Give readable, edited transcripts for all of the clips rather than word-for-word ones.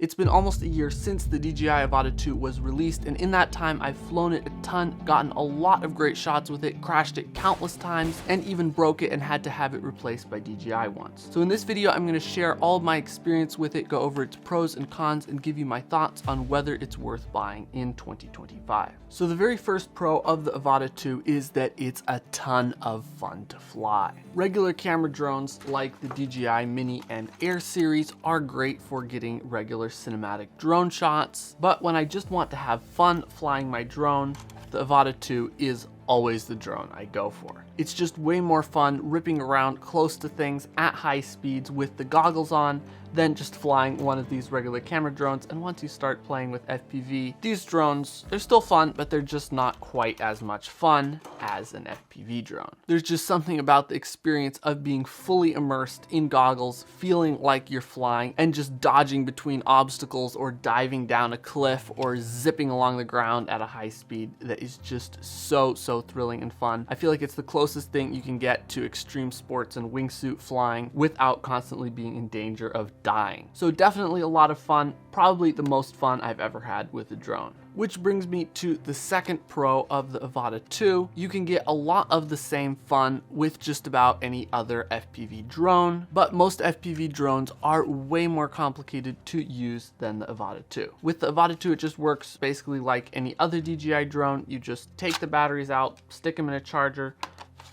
It's been almost a year since the DJI Avata 2 was released, and in that time I've flown it a ton, gotten a lot of great shots with it, crashed it countless times, and even broke it and had to have it replaced by DJI once. So in this video I'm going to share all of my experience with it, go over its pros and cons, and give you my thoughts on whether it's worth buying in 2025. So the very first pro of the Avata 2 is that it's a ton of fun to fly. Regular camera drones like the DJI Mini and Air series are great for getting regular cinematic drone shots, but when I just want to have fun flying my drone, the Avata 2 is always the drone I go for. It's just way more fun ripping around close to things at high speeds with the goggles on than just flying one of these regular camera drones. And once you start playing with FPV, these drones, they're still fun, but they're just not quite as much fun as an FPV drone. There's just something about the experience of being fully immersed in goggles, feeling like you're flying, and just dodging between obstacles or diving down a cliff or zipping along the ground at a high speed that is just so thrilling and fun. I feel like it's the closest thing you can get to extreme sports and wingsuit flying without constantly being in danger of dying. So definitely a lot of fun, probably the most fun I've ever had with a drone. Which brings me to the second pro of the Avata 2. You can get a lot of the same fun with just about any other FPV drone, but most FPV drones are way more complicated to use than the Avata 2. With the Avata 2, it just works basically like any other DJI drone. You just take the batteries out, stick them in a charger,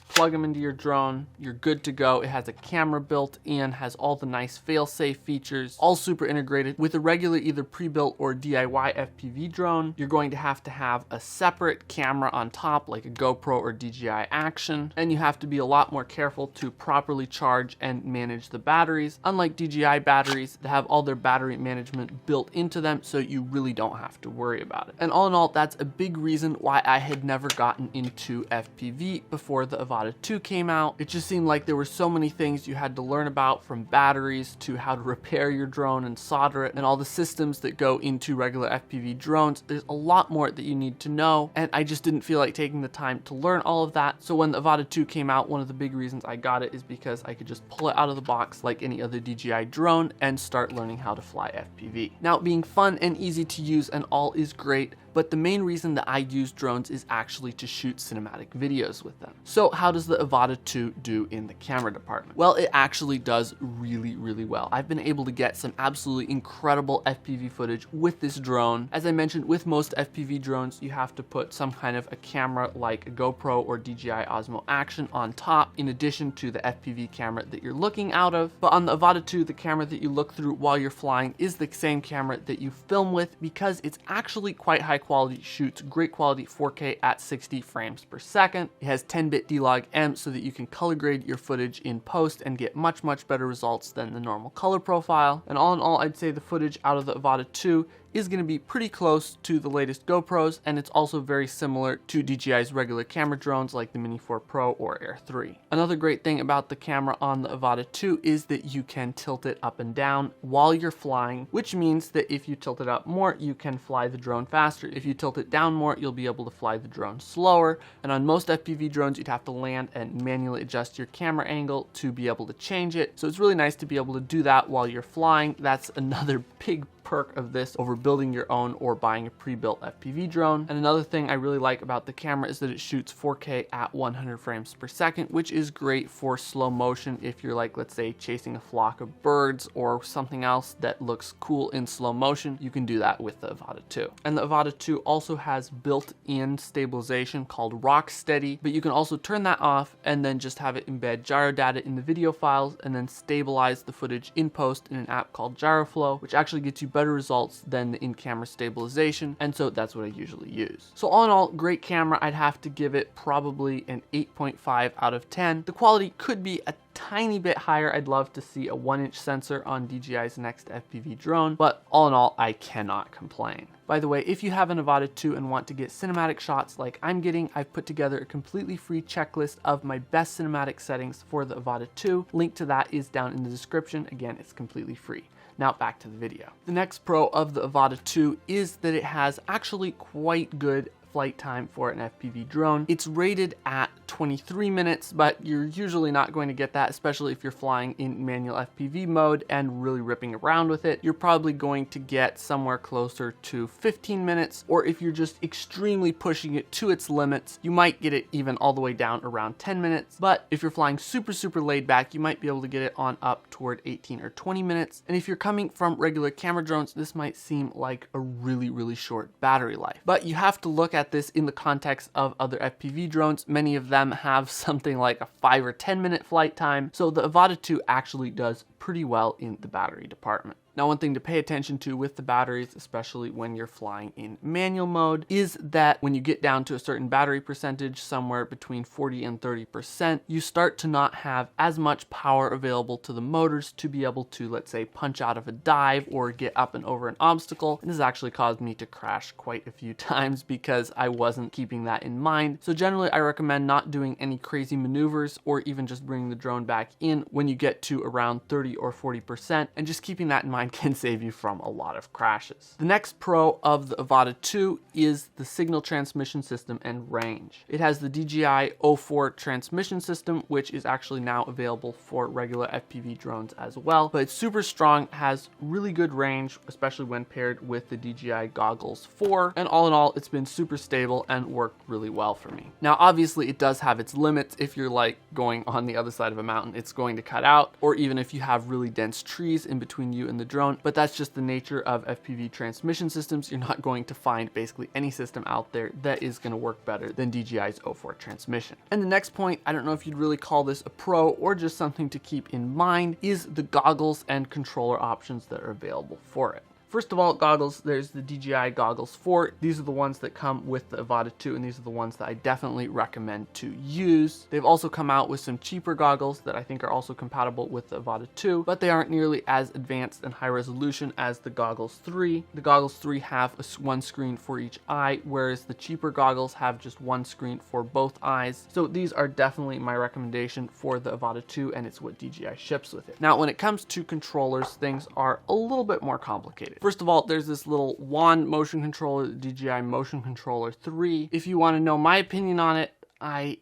plug them into your drone, you're good to go. It has a camera built in, has all the nice fail-safe features, all super integrated. With a regular either pre-built or DIY FPV drone, you're going to have a separate camera on top like a GoPro or DJI Action, and you have to be a lot more careful to properly charge and manage the batteries, unlike DJI batteries that have all their battery management built into them, so you really don't have to worry about it. And all in all, that's a big reason why I had never gotten into FPV before the Avata 2 came out. It just seemed like there were so many things you had to learn about, from batteries to how to repair your drone and solder it, and all the systems that go into regular FPV drones. There's a lot more that you need to know, and I just didn't feel like taking the time to learn all of that. So when the Avata 2 came out, one of the big reasons I got it is because I could just pull it out of the box like any other DJI drone and start learning how to fly FPV. Now, being fun and easy to use and all is great, but the main reason that I use drones is actually to shoot cinematic videos with them. So how does the Avata 2 do in the camera department? Well, it actually does really well. I've been able to get some absolutely incredible FPV footage with this drone. As I mentioned, with most FPV drones, you have to put some kind of a camera like a GoPro or DJI Osmo Action on top, in addition to the FPV camera that you're looking out of. But on the Avata 2, the camera that you look through while you're flying is the same camera that you film with, because it's actually quite high quality, shoots great quality 4K at 60 frames per second. It has 10-bit D-Log M so that you can color grade your footage in post and get much better results than the normal color profile. And all in all, I'd say the footage out of the Avata 2 is going to be pretty close to the latest GoPros, and it's also very similar to DJI's regular camera drones like the Mini 4 Pro or Air 3. Another great thing about the camera on the Avata 2 is that you can tilt it up and down while you're flying, which means that if you tilt it up more, you can fly the drone faster. If you tilt it down more, you'll be able to fly the drone slower. And on most FPV drones, you'd have to land and manually adjust your camera angle to be able to change it. So it's really nice to be able to do that while you're flying. That's another big perk of this over building your own or buying a pre-built FPV drone. And another thing I really like about the camera is that it shoots 4K at 100 frames per second, which is great for slow motion if you're, like, let's say chasing a flock of birds or something else that looks cool in slow motion. You can do that with the Avata 2. And the Avata 2 also has built-in stabilization called Rock Steady, but you can also turn that off and then just have it embed gyro data in the video files and then stabilize the footage in post in an app called GyroFlow, which actually gets you better results than the in-camera stabilization, and so that's what I usually use. So all in all, great camera. I'd have to give it probably an 8.5 out of 10. The quality could be a tiny bit higher. I'd love to see a 1-inch sensor on DJI's next FPV drone, but all in all, I cannot complain. By the way, if you have an Avata 2 and want to get cinematic shots like I'm getting, I've put together a completely free checklist of my best cinematic settings for the Avata 2. Link to that is down in the description. Again, it's completely free. Now back to the video. The next pro of the Avata 2 is that it has actually quite good flight time for an FPV drone. It's rated at 23 minutes, but you're usually not going to get that, especially if you're flying in manual FPV mode and really ripping around with it. You're probably going to get somewhere closer to 15 minutes, or if you're just extremely pushing it to its limits, you might get it even all the way down around 10 minutes. But if you're flying super laid back, you might be able to get it on up toward 18 or 20 minutes. And if you're coming from regular camera drones, this might seem like a really short battery life. But you have to look at this in the context of other FPV drones. Many of them have something like a 5 or 10 minute flight time. So the Avata 2 actually does pretty well in the battery department. Now, one thing to pay attention to with the batteries, especially when you're flying in manual mode, is that when you get down to a certain battery percentage, somewhere between 40 and 30%, you start to not have as much power available to the motors to be able to, let's say, punch out of a dive or get up and over an obstacle. And this has actually caused me to crash quite a few times because I wasn't keeping that in mind. So generally, I recommend not doing any crazy maneuvers or even just bringing the drone back in when you get to around 30 or 40%, and just keeping that in mind can save you from a lot of crashes. The next pro of the Avata 2 is the signal transmission system and range. It has the DJI Avata transmission system, which is actually now available for regular FPV drones as well, but it's super strong, has really good range, especially when paired with the DJI Goggles 4, and all in all, it's been super stable and worked really well for me. Now, obviously, it does have its limits. If you're like going on the other side of a mountain, it's going to cut out, or even if you have really dense trees in between you and the drone, but that's just the nature of FPV transmission systems. You're not going to find basically any system out there that is going to work better than DJI's Avata transmission. And the next point, I don't know if you'd really call this a pro or just something to keep in mind, is the goggles and controller options that are available for it. First of all, goggles, there's the DJI Goggles 4. These are the ones that come with the Avata 2, and these are the ones that I definitely recommend to use. They've also come out with some cheaper goggles that I think are also compatible with the Avata 2, but they aren't nearly as advanced and high resolution as the Goggles 3. The Goggles 3 have one screen for each eye, whereas the cheaper goggles have just one screen for both eyes. So these are definitely my recommendation for the Avata 2, and it's what DJI ships with it. Now, when it comes to controllers, things are a little bit more complicated. First of all, there's this little wand motion controller, the DJI Motion Controller 3. If you want to know my opinion on it, I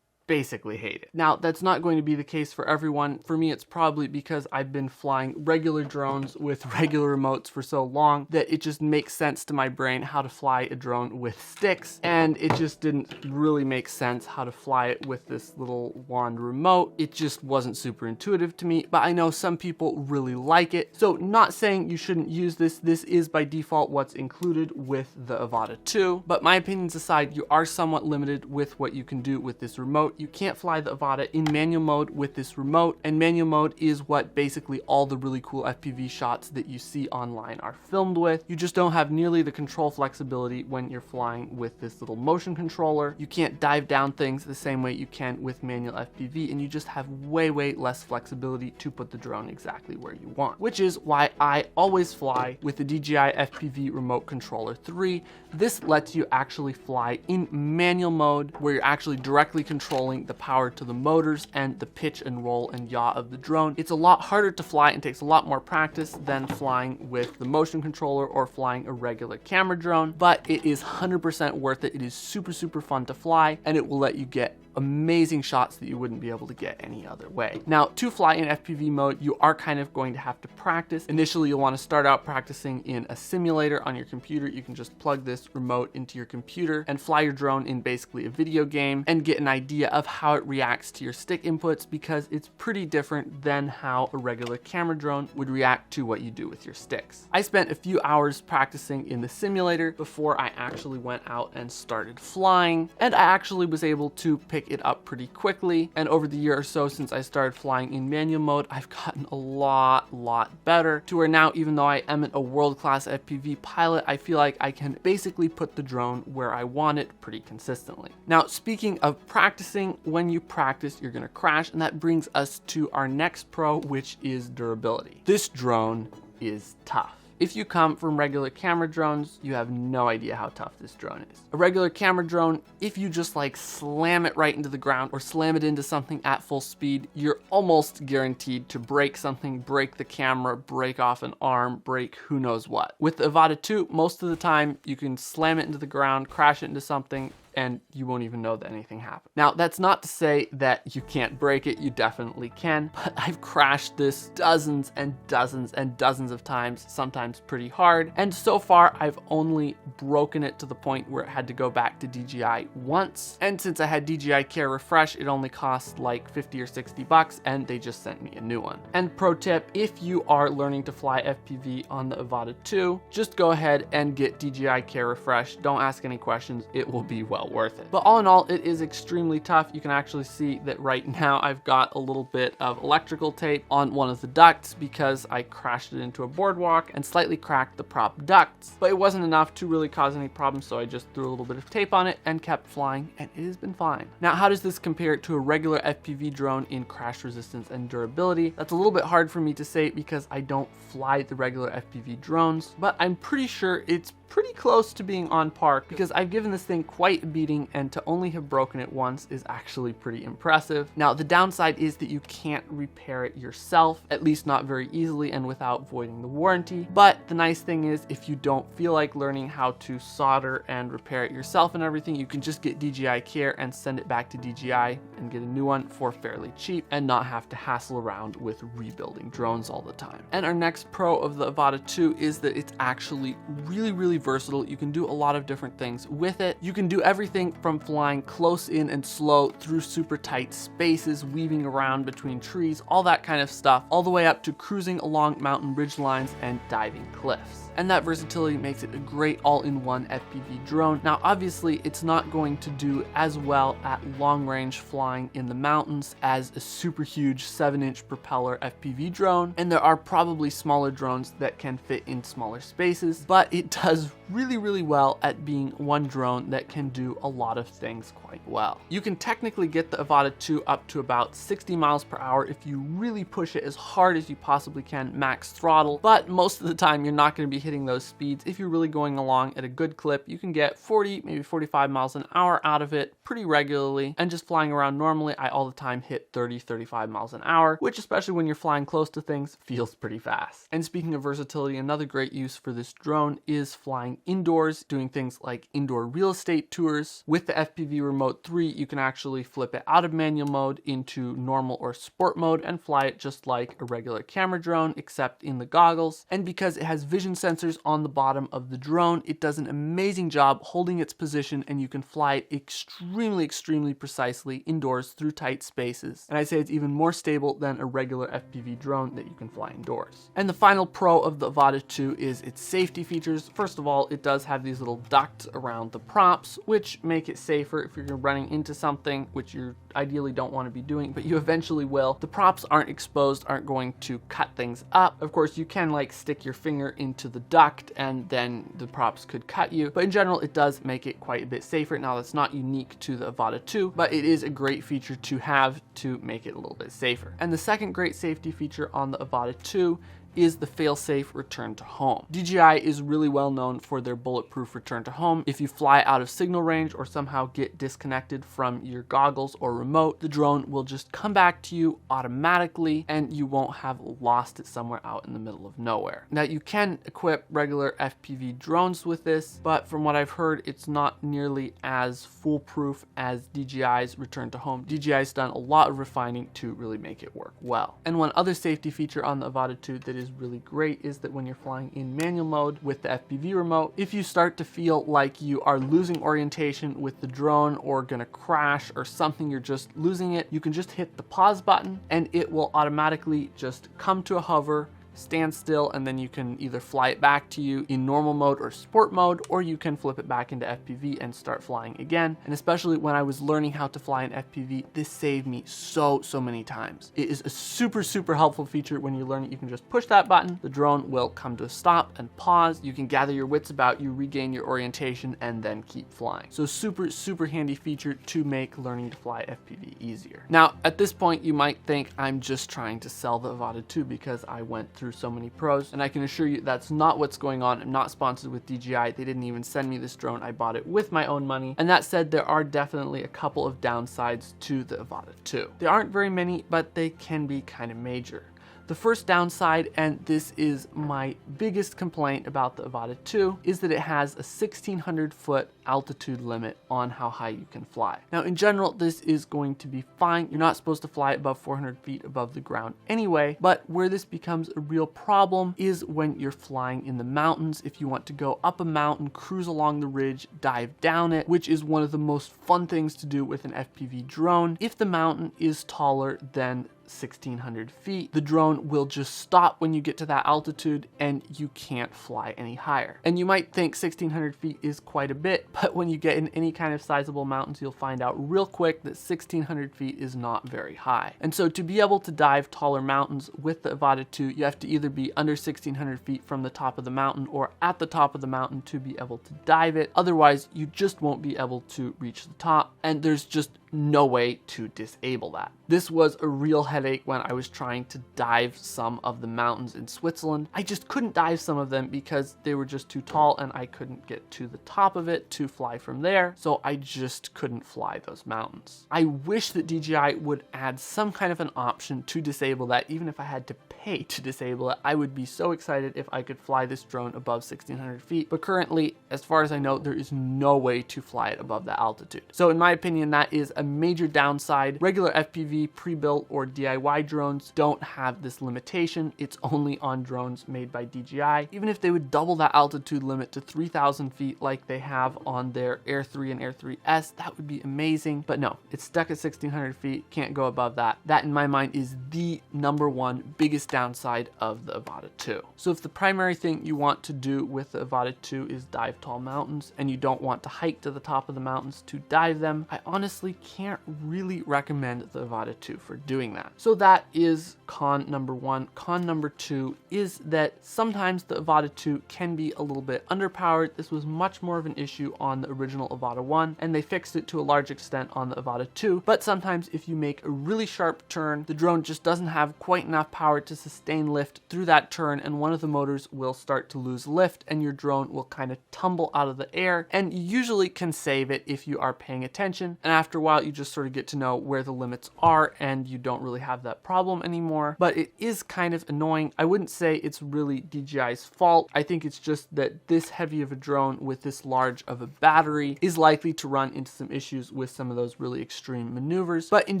basically hate it. Now, that's not going to be the case for everyone. For me, it's probably because I've been flying regular drones with regular remotes for so long that it just makes sense to my brain how to fly a drone with sticks, and it just didn't really make sense how to fly it with this little wand remote. It just wasn't super intuitive to me, but I know some people really like it. So not saying you shouldn't use this. This is by default what's included with the Avata 2, but my opinions aside, you are somewhat limited with what you can do with this remote. You can't fly the Avata in manual mode with this remote, and manual mode is what basically all the really cool FPV shots that you see online are filmed with. You just don't have nearly the control flexibility when you're flying with this little motion controller. You can't dive down things the same way you can with manual FPV, and you just have way less flexibility to put the drone exactly where you want, which is why I always fly with the DJI FPV Remote Controller 3. This lets you actually fly in manual mode, where you're actually directly controlling the power to the motors and the pitch and roll and yaw of the drone. It's a lot harder to fly and takes a lot more practice than flying with the motion controller or flying a regular camera drone, but it is 100% worth it. It is super fun to fly, and it will let you get amazing shots that you wouldn't be able to get any other way. Now, to fly in FPV mode, you are kind of going to have to practice. Initially, you'll want to start out practicing in a simulator on your computer. You can just plug this remote into your computer and fly your drone in basically a video game and get an idea of how it reacts to your stick inputs, because it's pretty different than how a regular camera drone would react to what you do with your sticks. I spent a few hours practicing in the simulator before I actually went out and started flying, and I actually was able to pick it up pretty quickly. And over the year or so since I started flying in manual mode, I've gotten a lot better, to where now, even though I am a world-class FPV pilot, I feel like I can basically put the drone where I want it pretty consistently. Now, speaking of practicing, when you practice, you're gonna crash, and that brings us to our next pro, which is durability. This drone is tough. If you come from regular camera drones, you have no idea how tough this drone is. A regular camera drone, if you just like slam it right into the ground or slam it into something at full speed, you're almost guaranteed to break something, break the camera, break off an arm, break who knows what. With the Avata 2, most of the time you can slam it into the ground, crash it into something, and you won't even know that anything happened. Now, that's not to say that you can't break it, you definitely can, but I've crashed this dozens and dozens and dozens of times, sometimes pretty hard, and so far I've only broken it to the point where it had to go back to DJI once, and since I had DJI Care Refresh, it only cost like 50 or 60 bucks, and they just sent me a new one. And pro tip, if you are learning to fly FPV on the Avata 2, just go ahead and get DJI Care Refresh. Don't ask any questions, it will be well worth it. But all in all, it is extremely tough. You can actually see that right now I've got a little bit of electrical tape on one of the ducts because I crashed it into a boardwalk and slightly cracked the prop ducts. But it wasn't enough to really cause any problems, so I just threw a little bit of tape on it and kept flying, and it has been fine. Now, how does this compare to a regular FPV drone in crash resistance and durability? That's a little bit hard for me to say because I don't fly the regular FPV drones, but I'm pretty sure it's pretty close to being on par because I've given this thing quite a beating, and to only have broken it once is actually pretty impressive. Now, the downside is that you can't repair it yourself, at least not very easily and without voiding the warranty. But the nice thing is, if you don't feel like learning how to solder and repair it yourself and everything, you can just get DJI Care and send it back to DJI and get a new one for fairly cheap and not have to hassle around with rebuilding drones all the time. And our next pro of the Avata 2 is that it's actually really versatile. You can do a lot of different things with it. You can do everything from flying close in and slow through super tight spaces, weaving around between trees, all that kind of stuff, all the way up to cruising along mountain ridge lines and diving cliffs. And that versatility makes it a great all-in-one FPV drone. Now, obviously, it's not going to do as well at long-range flying in the mountains as a super huge 7-inch propeller FPV drone, and there are probably smaller drones that can fit in smaller spaces, but it does really well at being one drone that can do a lot of things quite well. You can technically get the Avata 2 up to about 60 miles per hour if you really push it as hard as you possibly can, max throttle, but most of the time you're not going to be hitting those speeds. If you're really going along at a good clip, you can get 40, maybe 45 miles an hour out of it pretty regularly, and just flying around normally, I all the time hit 30, 35 miles an hour, which especially when you're flying close to things, feels pretty fast. And speaking of versatility, another great use for this drone is flying indoors, doing things like indoor real estate tours. With the FPV Remote 3, you can actually flip it out of manual mode into normal or sport mode and fly it just like a regular camera drone, except in the goggles. And because it has vision sensors on the bottom of the drone, it does an amazing job holding its position, and you can fly it extremely precisely indoors through tight spaces. And I'd say it's even more stable than a regular FPV drone that you can fly indoors. And the final pro of the Avata 2 is its safety features. First of all, it does have these little ducts around the props, which make it safer if you're running into something, which you ideally don't want to be doing, but you eventually will. The props aren't exposed, aren't going to cut things up. Of course, you can like stick your finger into the duct and then the props could cut you, but in general, it does make it quite a bit safer. Now, that's not unique to the Avata 2, but it is a great feature to have to make it a little bit safer. And the second great safety feature on the Avata 2 is the fail-safe return to home. DJI is really well known for their bulletproof return to home. If you fly out of signal range or somehow get disconnected from your goggles or remote, the drone will just come back to you automatically and you won't have lost it somewhere out in the middle of nowhere. Now, you can equip regular FPV drones with this, but from what I've heard, it's not nearly as foolproof as DJI's return to home. DJI's done a lot of refining to really make it work well. And one other safety feature on the Avata 2 that is really great is that when you're flying in manual mode with the FPV remote, if you start to feel like you are losing orientation with the drone or gonna crash or something, you're just losing it, you can just hit the pause button and it will automatically just come to a hover, stand still, and then you can either fly it back to you in normal mode or sport mode, or you can flip it back into FPV and start flying again. And especially when I was learning how to fly in FPV, this saved me so many times. It is a super helpful feature. When you learn it, you can just push that button, the drone will come to a stop and pause. You can gather your wits about you, regain your orientation, and then keep flying. So super handy feature to make learning to fly FPV easier. Now, at this point, you might think I'm just trying to sell the Avata 2 because I went through so many pros, and I can assure you that's not what's going on. I'm not sponsored with DJI. They didn't even send me this drone. I bought it with my own money. And that said, there are definitely a couple of downsides to the Avata 2. There aren't very many, but they can be kind of major. The first downside, and this is my biggest complaint about the Avata 2, is that it has a 1,600 foot altitude limit on how high you can fly. Now, in general, this is going to be fine. You're not supposed to fly above 400 feet above the ground anyway, but where this becomes a real problem is when you're flying in the mountains. If you want to go up a mountain, cruise along the ridge, dive down it, which is one of the most fun things to do with an FPV drone. If the mountain is taller than 1,600 feet, the drone will just stop when you get to that altitude and you can't fly any higher. And you might think 1,600 feet is quite a bit, but when you get in any kind of sizable mountains, you'll find out real quick that 1,600 feet is not very high. And so to be able to dive taller mountains with the Avata 2, you have to either be under 1,600 feet from the top of the mountain or at the top of the mountain to be able to dive it. Otherwise, you just won't be able to reach the top, and there's just no way to disable that. This was a real headache when I was trying to dive some of the mountains in Switzerland. I just couldn't dive some of them because they were just too tall and I couldn't get to the top of it to fly from there, so I just couldn't fly those mountains. I wish that DJI would add some kind of an option to disable that. Even if I had to pay to disable it, I would be so excited if I could fly this drone above 1,600 feet. But currently, as far as I know, there is no way to fly it above that altitude. So in my opinion, that is a major downside. Regular FPV, pre-built, or DIY drones don't have this limitation. It's only on drones made by DJI. Even if they would double that altitude limit to 3,000 feet like they have on their Air 3 and Air 3S, that would be amazing. But no, it's stuck at 1,600 feet, can't go above that. That, in my mind, is the #1 biggest downside of the Avata 2. So if the primary thing you want to do with the Avata 2 is dive tall mountains, and you don't want to hike to the top of the mountains to dive them, I honestly can't really recommend the Avata 2 for doing that. So that is con #1. Con #2 is that sometimes the Avata 2 can be a little bit underpowered. This was much more of an issue on the original Avata 1, and they fixed it to a large extent on the Avata 2. But sometimes if you make a really sharp turn, the drone just doesn't have quite enough power to sustain lift through that turn, and one of the motors will start to lose lift and your drone will kind of tumble out of the air. And you usually can save it if you are paying attention, and after a while you just sort of get to know where the limits are and you don't really have that problem anymore. But it is kind of annoying. I wouldn't say it's really DJI's fault. I think it's just that this heavy of a drone with this large of a battery is likely to run into some issues with some of those really extreme maneuvers. But in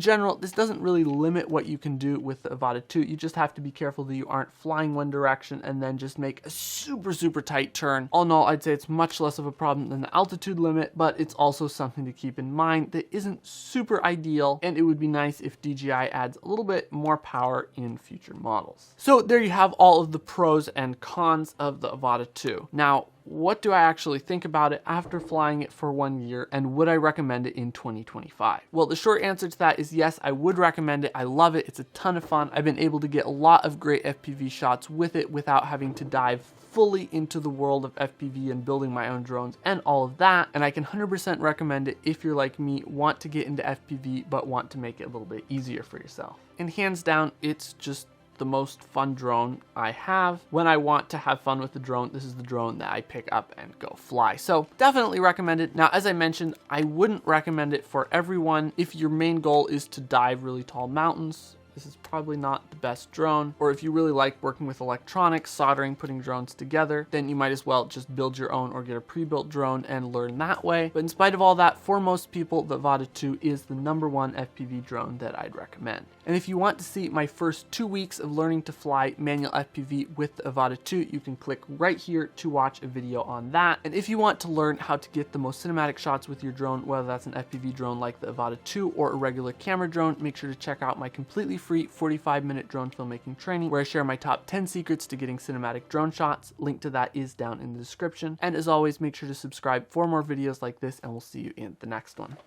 general, this doesn't really limit what you can do with the Avata 2. You just have to be careful that you aren't flying one direction and then just make a super tight turn. All in all, I'd say it's much less of a problem than the altitude limit, but it's also something to keep in mind that isn't super ideal, and it would be nice if DJI adds a little bit more power in future models. So there you have all of the pros and cons of the Avata 2. Now, what do I actually think about it after flying it for 1 year, and would I recommend it in 2025? Well, the short answer to that is yes, I would recommend it. I love it. It's a ton of fun. I've been able to get a lot of great FPV shots with it without having to dive fully into the world of FPV and building my own drones and all of that. And I can 100% recommend it if you're like me, want to get into FPV, but want to make it a little bit easier for yourself. And hands down, it's just the most fun drone I have. When I want to have fun with the drone, this is the drone that I pick up and go fly. So definitely recommend it. Now, as I mentioned, I wouldn't recommend it for everyone. If your main goal is to dive really tall mountains, this is probably not the best drone. Or if you really like working with electronics, soldering, putting drones together, then you might as well just build your own or get a pre-built drone and learn that way. But in spite of all that, for most people, the Avata 2 is the #1 FPV drone that I'd recommend. And if you want to see my first 2 weeks of learning to fly manual FPV with the Avata 2, you can click right here to watch a video on that. And if you want to learn how to get the most cinematic shots with your drone, whether that's an FPV drone like the Avata 2 or a regular camera drone, make sure to check out my completely free 45-minute drone filmmaking training where I share my top 10 secrets to getting cinematic drone shots. Link to that is down in the description. And as always, make sure to subscribe for more videos like this, and we'll see you in the next one.